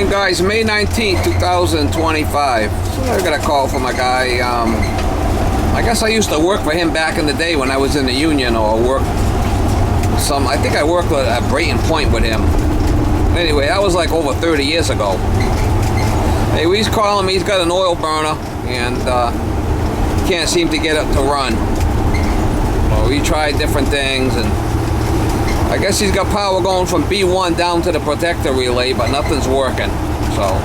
afternoon, guys. May 19th, 2025. So I got a call from a guy. I guess I used to work for him back in the day when I was in the union, or I think I worked at Brayton Point with him. Anyway, that was like over 30 years ago. Hey, he's calling me. He's got an oil burner and can't seem to get it to run. So he tried different things, and I guess he's got power going from B1 down to the protector relay, but nothing's working. So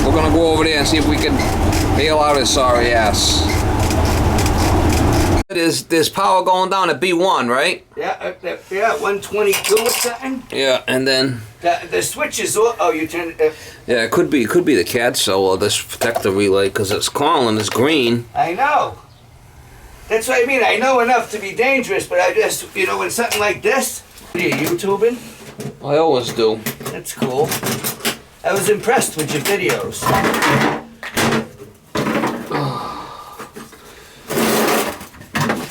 we're gonna go over there and see if we can bail out his sorry ass. There's power going down at B1, right? Yeah, 122 or something. Yeah, and then the switch is off. Oh, you turn it. Yeah, it could be the CAD cell or this protector relay, because it's calling, it's green. I know. That's what I mean. I know enough to be dangerous, but I just, when something like this. Are you YouTubing? I always do. That's cool. I was impressed with your videos.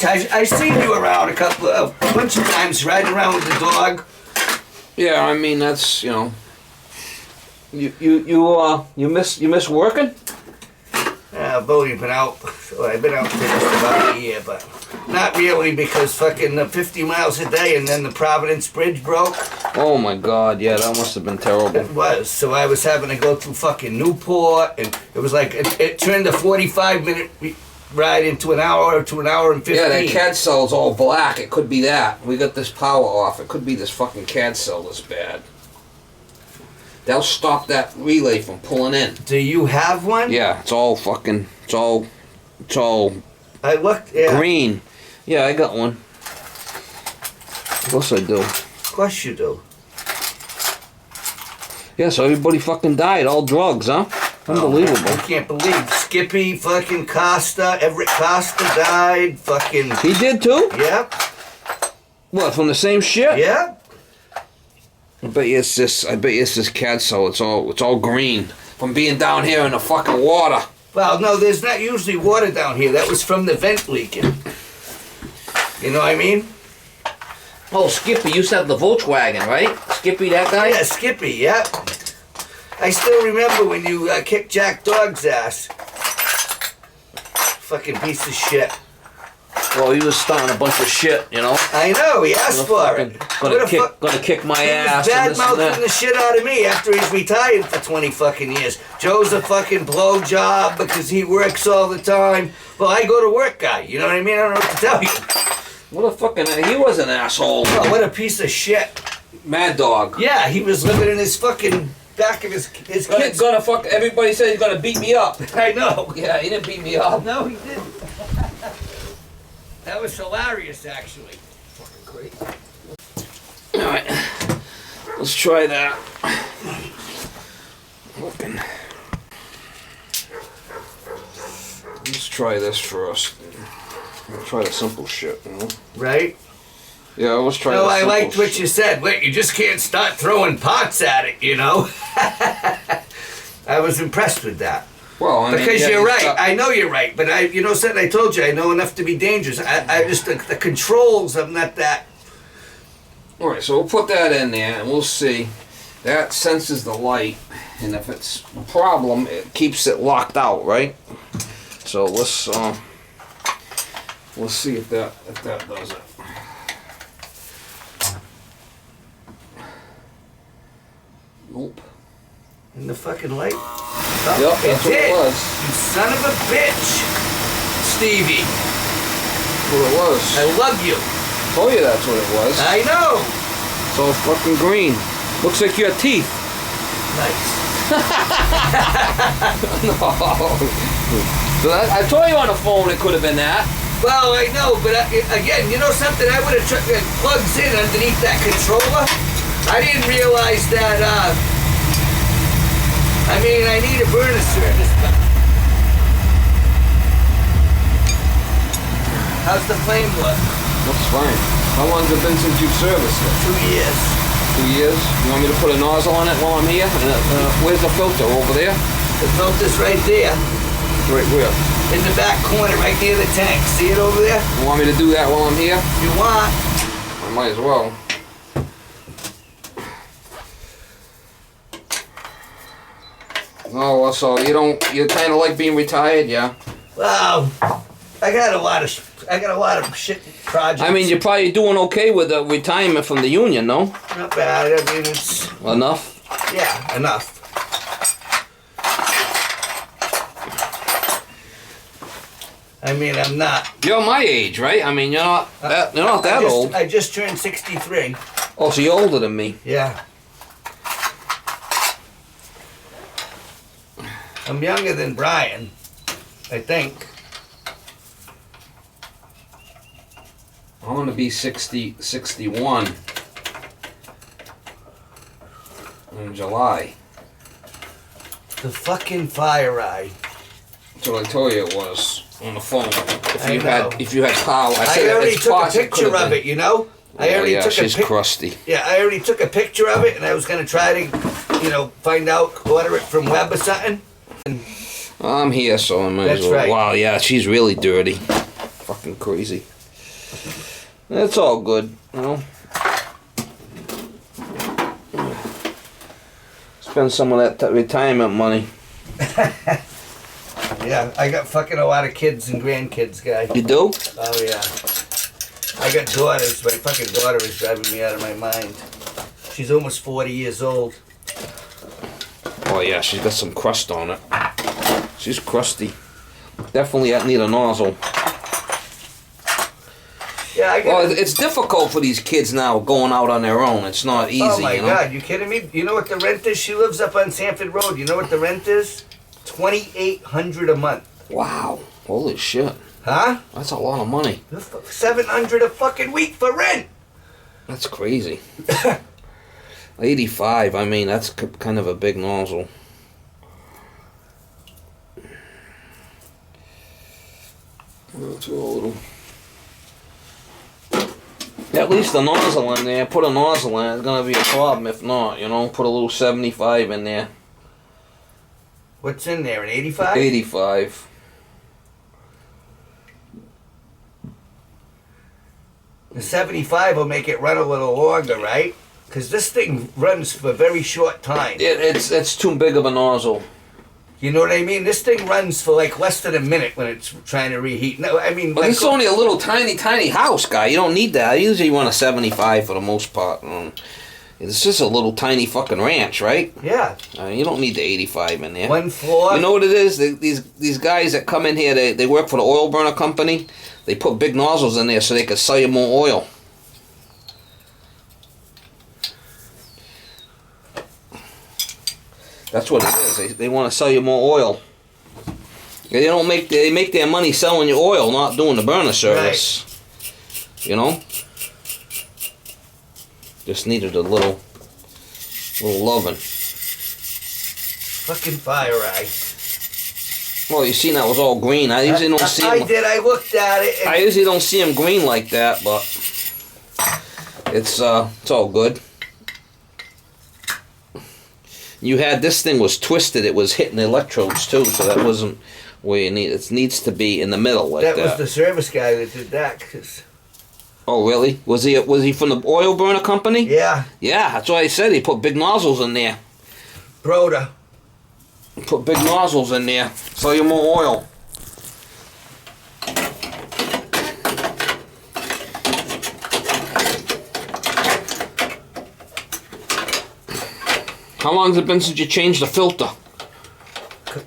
I seen you around a bunch of times riding around with the dog. Yeah, I mean that's you miss working? I've only been out. I've been out for just about a year, but not really, because fucking 50 miles a day, and then the Providence Bridge broke. Oh my God! Yeah, that must have been terrible. It was. So I was having to go through fucking Newport, and it was like it turned a 45-minute ride into an hour to an hour and 15. Yeah, that CAD cell's all black. It could be that. We got this power off. It could be this fucking CAD cell that's bad. They'll stop that relay from pulling in. Do you have one? Yeah, it's all fucking, it's all I looked, yeah. green. Yeah, I got one. Of course I do. Of course you do. Yeah, so everybody fucking died. All drugs, huh? Unbelievable. I can't believe Skippy, fucking Costa, Everett Costa died, fucking... He did too? Yep. What, from the same shit? Yeah. I bet you it's this CAD cell. It's all green from being down here in the fucking water. Well, no, there's not usually water down here. That was from the vent leaking. You know what I mean? Oh, Skippy used to have the Volkswagen, right? Skippy, that guy? Yeah, Skippy, yep. I still remember when you kicked Jack Dog's ass. Fucking piece of shit. Well, he was starting a bunch of shit, you know? I know, he asked for it. Gonna kick my ass. He was bad-mouthing the shit out of me after he's retired for 20 fucking years. Joe's a fucking blowjob because he works all the time. Well, I go to work guy, you know what I mean? I don't know what to tell you. What a fucking... He was an asshole. Oh, what a piece of shit. Mad Dog. Yeah, he was living in his fucking... back of his kids. Everybody said he's gonna beat me up. I know. Yeah, he didn't beat me up. No, he didn't. That was hilarious, actually. Fucking great. Alright. Let's try that. Looking. Let's try this first. Let's try the simple shit, you know? Right? Yeah, let's try No, the I simple liked what shit. you said. Wait, you just can't start throwing pots at it, you know? I was impressed with that. Well, I mean, because yeah, you're right. I know you're right, but I told you I know enough to be dangerous. I just the controls. I'm not that. All right, so we'll put that in there, and we'll see. That senses the light, and if it's a problem, it keeps it locked out, right? So let's see if that does it. Nope. In the fucking light. Oh, yep, that's what it was. You son of a bitch, Stevie. That's what it was. I love you. Told you that's what it was. I know. It's all fucking green. Looks like your teeth. Nice. No. So I told you on the phone it could have been that. Well, I know, but again, you know something? I would have it plugs in underneath that controller. I didn't realize that. I mean, I need a burner service. But how's the flame look? Looks fine. How long has it been since you've serviced it? 2 years. 2 years? You want me to put a nozzle on it while I'm here? Where's the filter? Over there? The filter's right there. Right where? In the back corner, right near the tank. See it over there? You want me to do that while I'm here? If you want. I might as well. Oh, well, so you kind of like being retired, yeah? Well, I got a lot of shit projects. I mean, you're probably doing okay with the retirement from the union, no? Not bad. I mean, it's Enough? yeah, enough. I mean, I'm not. You're my age, right? I mean, you're not that old. I just turned 63. Oh, so you're older than me. Yeah. I'm younger than Brian, I think. I'm going to be 61 in July. The fucking fire eye. That's what I told you it was on the phone. I know. If you had power, I already took a picture of it, you know? I already took she's crusty. Yeah, I already took a picture of it, and I was gonna try to, find out, order it from web or something. I'm here, so I might as That's well. right. Wow, yeah, she's really dirty. Fucking crazy. That's all good, you know. Spend some of that retirement money. Yeah, I got fucking a lot of kids and grandkids, guy. You do? Oh, yeah. I got daughters. My fucking daughter is driving me out of my mind. She's almost 40 years old. Oh yeah, she's got some crust on it. She's crusty. Definitely need a nozzle. Yeah, Well, it's difficult for these kids now going out on their own. It's not easy. Oh my you know? God, you kidding me? You know what the rent is? She lives up on Sanford Road. You know what the rent is? $2,800 a month. Wow. Holy shit. Huh? That's a lot of money. $700 a fucking week for rent. That's crazy. 85. I mean, that's kind of a big nozzle. Too little. At least a nozzle in there. Put a nozzle in. It's gonna be a problem if not. Put a little 75 in there. What's in there? An 85? 85. The 75 will make it run a little longer, right? Because this thing runs for a very short time. It's too big of a nozzle. You know what I mean? This thing runs for like less than a minute when it's trying to reheat. No, I mean... But it's only a little tiny house, guy. You don't need that. I usually run a 75 for the most part. It's just a little tiny fucking ranch, right? Yeah. You don't need the 85 in there. One floor. You know what it is? These guys that come in here, they work for the oil burner company. They put big nozzles in there so they can sell you more oil. That's what it is. They want to sell you more oil. They make their money selling you oil, not doing the burner service. Right. You know? Just needed a little loving. Fucking fire eye. Well, you seen that was all green. I usually don't see them. I did. I looked at it. I usually don't see them green like that, but it's all good. You had this thing was twisted. It was hitting the electrodes too, so that wasn't where you need. It needs to be in the middle like that. That was the service guy that did that. Oh really? Was he from the oil burner company? Yeah. Yeah, that's what I said. He put big nozzles in there. Broda. Put big nozzles in there. Sell you more oil. How long has it been since you changed the filter?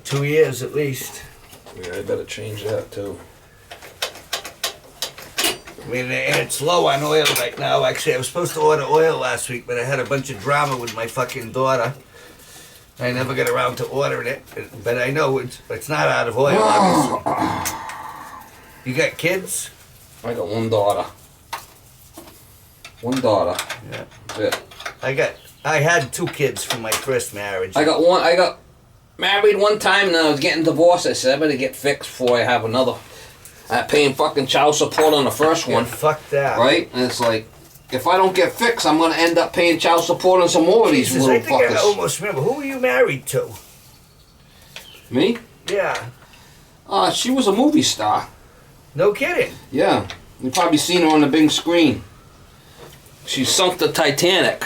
2 years at least. Yeah, I better change that too. I mean, and it's low on oil right now. Actually, I was supposed to order oil last week, but I had a bunch of drama with my fucking daughter. I never got around to ordering it, but I know it's not out of oil, obviously. You got kids? I got one daughter. One daughter. Yeah. That's it. I had 2 kids from my first marriage. I got married one time and I was getting divorced. I said I better get fixed before I have another. I'm paying fucking child support on the first one. Yeah, fuck that. Right? And it's like, if I don't get fixed, I'm going to end up paying child support on some more of these Jesus, little I think fuckers. I almost remember. Who were you married to? Me? Yeah. She was a movie star. No kidding. Yeah. You've probably seen her on the big screen. She sunk the Titanic.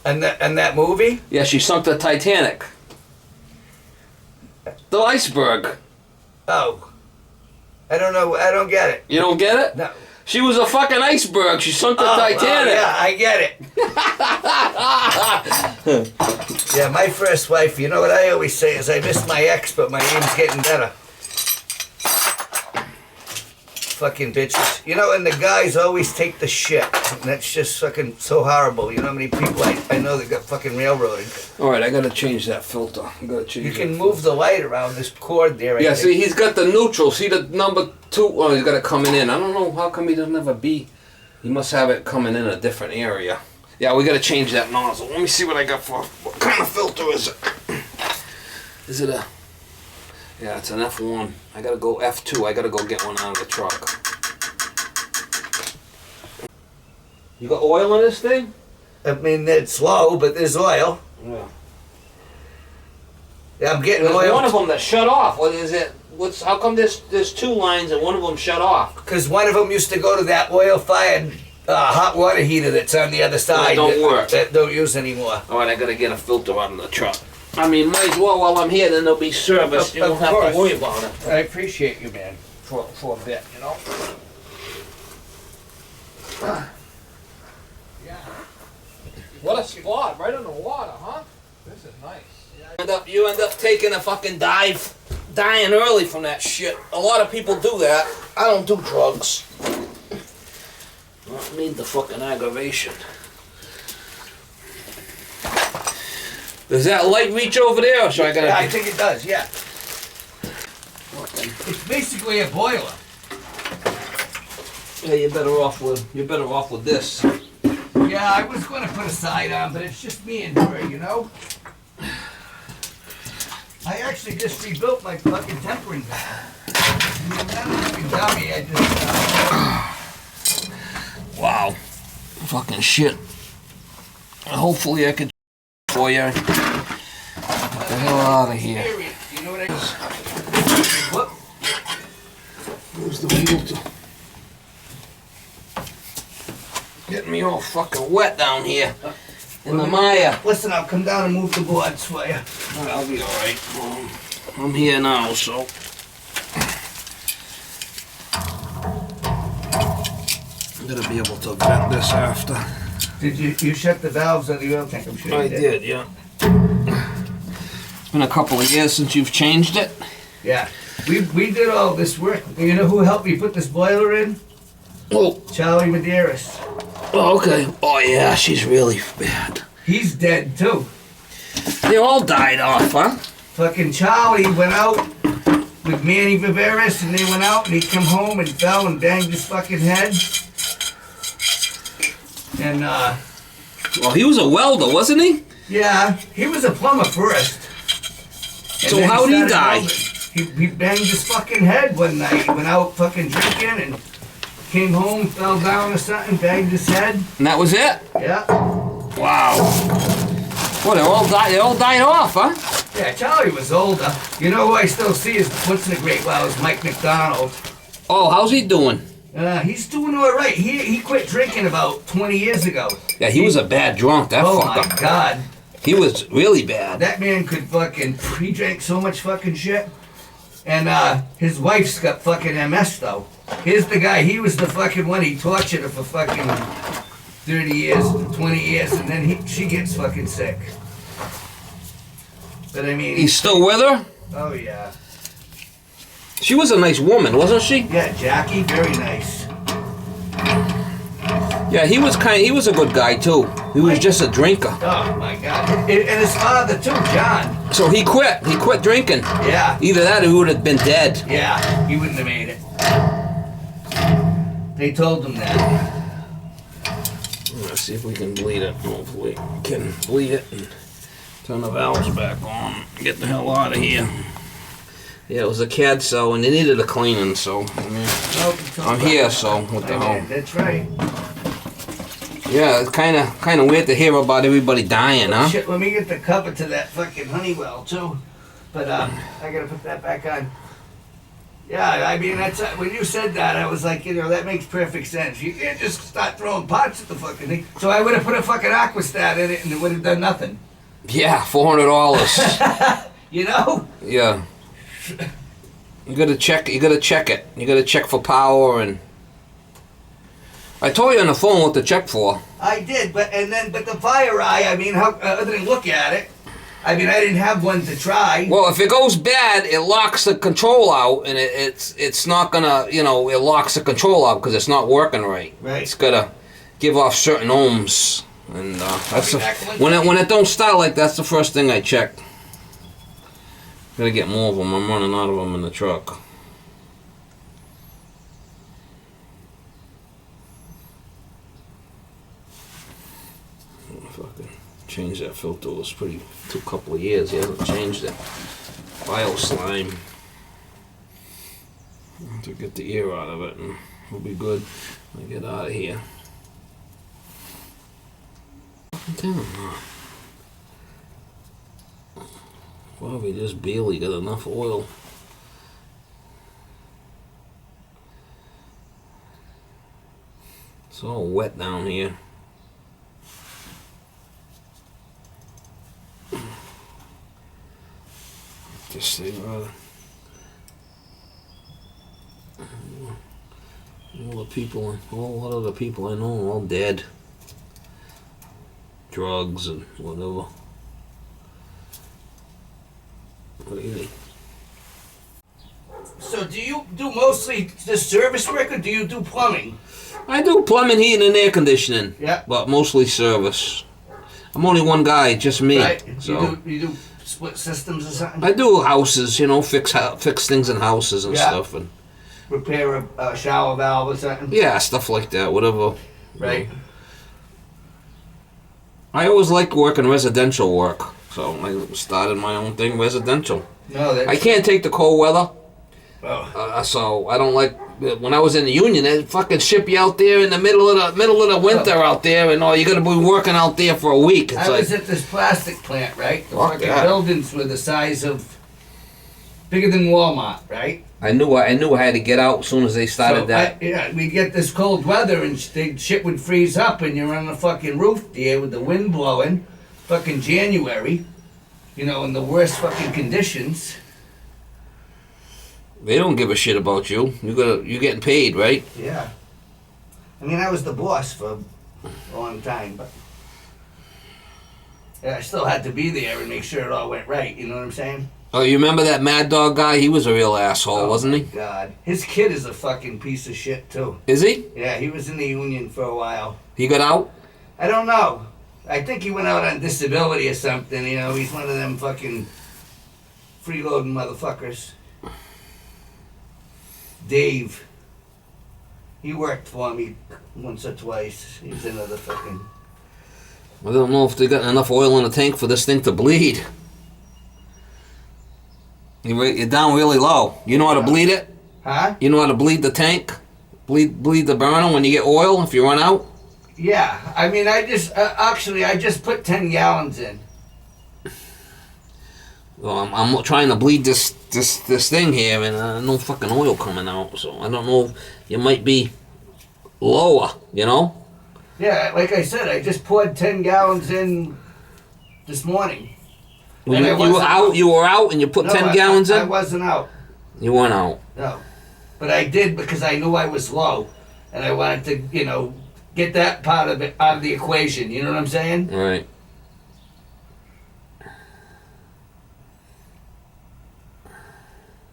And that movie? Yeah, she sunk the Titanic. The iceberg. Oh. I don't know. I don't get it. You don't get it? No. She was a fucking iceberg. She sunk the Titanic. Oh, yeah, I get it. Yeah, my first wife, you know what I always say is I miss my ex, but my aim's getting better. Fucking bitches. You know, and the guys always take the shit. And that's just fucking so horrible. You know how many people I know that got fucking railroaded. Alright, I gotta change that filter. I gotta change You can that move the light around this cord there. Yeah, see, he's got the neutral. See the number 2? Oh, he's got it coming in. I don't know how come he doesn't have a B. He must have it coming in a different area. Yeah, we gotta change that nozzle. Let me see what I got for. What kind of filter is it? Is it a... Yeah, it's an F1. I gotta go F2. I gotta go get one out of the truck. You got oil in this thing? I mean, it's low, but there's oil. Yeah. Yeah, I'm getting There's oil. one of them that shut off. What is it? How come there's 2 lines and one of them shut off? Because one of them used to go to that oil-fired hot water heater that's on the other side. Don't work. That don't use anymore. Alright, I gotta get a filter out of the truck. I mean, might as well while I'm here, then there'll be service. You don't have to worry about it. I appreciate you, man. For a bit, you know? Yeah. What a spot, right on the water, huh? This is nice. You end up taking a fucking dive, dying early from that shit. A lot of people do that. I don't do drugs. I don't need the fucking aggravation. Does that light reach over there, or should I gotta... Yeah, I think it does, yeah. It's basically a boiler. Yeah, you're better off with this. Yeah, I was going to put a side on, but it's just me and her, you know? I actually just rebuilt my fucking tempering valve. I mean, I'm not a fucking dummy, I just... Wow. Fucking shit. Hopefully I can for you. Get the hell out of here. You know what I mean? Whoop. Where's the filter? Getting me all fucking wet down here in the mire. Listen, I'll come down and move the boards for you. I'll be alright. I'm here now, so. I'm gonna be able to vent this after. Did you shut the valves on the oil tank? I'm sure I you did, yeah. It's been a couple of years since you've changed it. Yeah. We did all this work. You know who helped me put this boiler in? Oh. Charlie Medeiros. Oh, okay. Oh, yeah, she's really bad. He's dead, too. They all died off, huh? Fucking Charlie went out with Manny Viveris, and they went out, and he come home and fell and banged his fucking head. And, Well, he was a welder, wasn't he? yeah, he was a plumber first. And So then how'd he started die? welding. He banged his fucking head one night. He went out fucking drinking and came home, fell down or something, banged his head. And that was it? Yeah. Wow. Well, they all died off, huh? Yeah, Charlie was older. You know who I still see is once in a great while is Mike McDonald. Oh, how's he doing? He's doing all right. He quit drinking about 20 years ago. Yeah, he was a bad drunk, that Oh my fucker. God. He was really bad. That man could fucking, he drank so much fucking shit. And his wife's got fucking MS though. Here's the guy, he was the fucking one, he tortured her for fucking 30 years, 20 years, and then she gets fucking sick. But I mean... He's still with her? Oh yeah. She was a nice woman, wasn't she? Yeah, Jackie, very nice. Yeah, he was a good guy too. He was just a drinker. Oh my God. And his father too, John. So he quit. He quit drinking. Yeah. Either that or he would have been dead. Yeah, he wouldn't have made it. They told him that. Let's see if we can bleed it. Hopefully we can bleed it and turn the valves back on. Get the hell out of here. Yeah, it was a CAD cell and they needed a cleaning, so I mean, I'm here, so what the hell. That's right. Yeah, it's kind of weird to hear about everybody dying, huh? Shit, let me get the cover to that fucking Honeywell too. But I gotta put that back on. Yeah, I mean, that's when you said that, I was like, you know, that makes perfect sense. You can't just start throwing pots at the fucking thing. So I would have put a fucking Aquastat in it and it would have done nothing. Yeah, $400. You know? Yeah. You gotta check. You gotta check it. You gotta check for power, and I told you on the phone what to check for. I did, but the fire eye. I mean, how other than look at it. I mean, I didn't have one to try. Well, if it goes bad, it locks the control out, and it's not gonna, you know, it locks the control out because it's not working right. Right. It's gotta give off certain ohms, and that's when it don't start like that's the first thing I check. Gotta get more of them. I'm running out of them in the truck. Fucking change that filter. It was pretty. Took a couple of years. He hasn't changed it. Bio slime. To get the air out of it, and we'll be good. I get out of here. Damn. Well, we just barely got enough oil. It's all wet down here. This thing, rather. All the people I know are all dead. Drugs and whatever. Really. So do you do mostly just service work, or do you do plumbing? I do plumbing, heating, and air conditioning. Yeah. But mostly service. I'm only one guy, just me. Right. So You do split systems or something? I do houses, you know, fix things in houses and Yeah. stuff, and Repair a shower valve or something? yeah, stuff like that, whatever. Right. I always liked working residential work, so I started my own thing, residential. No, that's... I can't take the cold weather, Oh. so I don't like. When I was in the union, they'd fucking ship you out there in the middle of the winter out there, and all you got to be working out there for a week. It's I was at this plastic plant, right? The Fuck fucking that. buildings were the size of... bigger than Walmart, right? I knew I had to get out as soon as they started So that. we'd get this cold weather and shit would freeze up and you're on the fucking roof there with the wind blowing. Fucking January. You know, in the worst fucking conditions. They don't give a shit about you. You're getting paid, right? Yeah. I mean, I was the boss for a long time, but... yeah, I still had to be there and make sure it all went right, you know what I'm saying? Oh, you remember that Mad Dog guy? He was a real asshole, wasn't he? Oh, my God. His kid is a fucking piece of shit, too. Is he? Yeah, he was in the union for a while. He got out? I don't know. I think he went out on disability or something, you know. He's one of them fucking freeloading motherfuckers. Dave. He worked for me once or twice. He's another fucking... I don't know if they got enough oil in the tank for this thing to bleed. You're down really low. You know how to bleed it? Huh? You know how to bleed the tank? Bleed the burner when you get oil if you run out? Yeah. I mean, I just put 10 gallons in. Well, I'm trying to bleed this thing here, and no fucking oil coming out. So I don't know. You might be lower, you know? Yeah, like I said, I just poured 10 gallons in this morning. You were out. You were out, and you put 10 gallons in. I wasn't out. You weren't out. No, but I did because I knew I was low, and I wanted to, you know, get that part of it out of the equation. You know what I'm saying? All right.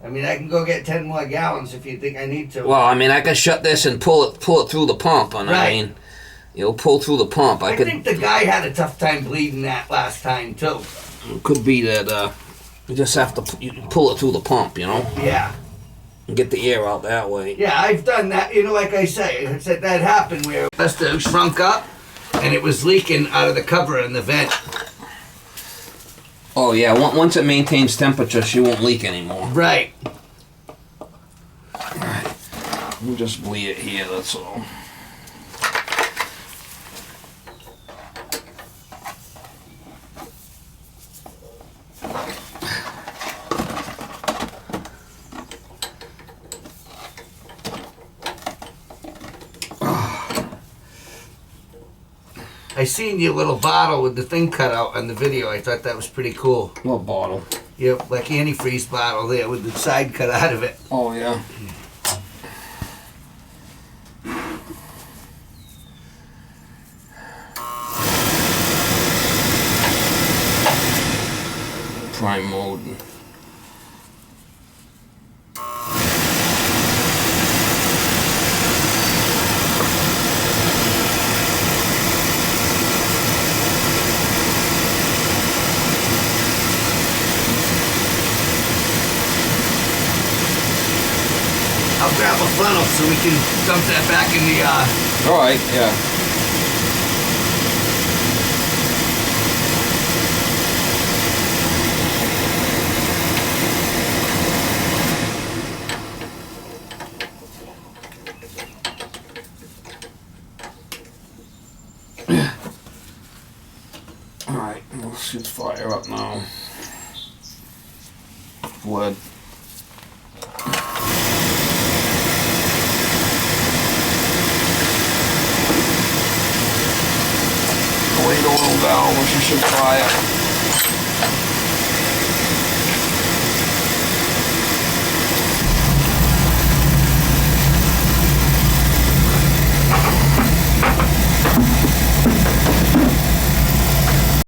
I mean, I can go get 10 more gallons if you think I need to. Well, I mean, I can shut this and pull it through the pump, and Right. I mean, you'll pull through the pump. I think the guy had a tough time bleeding that last time too. It could be that you just have to pull it through the pump, you know, Yeah. and get the air out that way. Yeah, I've done that. You know, like I say, that happened where it must have shrunk up, and it was leaking out of the cover in the vent. Oh yeah, once it maintains temperature, she won't leak anymore. Right. We'll just bleed it here, that's all. I seen your little bottle with the thing cut out on the video. I thought that was pretty cool. What bottle? Yep, like antifreeze bottle there with the side cut out of it. Oh yeah. Prime mode. I'll grab a funnel so we can dump that back in the All right, yeah. All right, we'll shoot fire up now. Wood. Wait a little down, she should fire.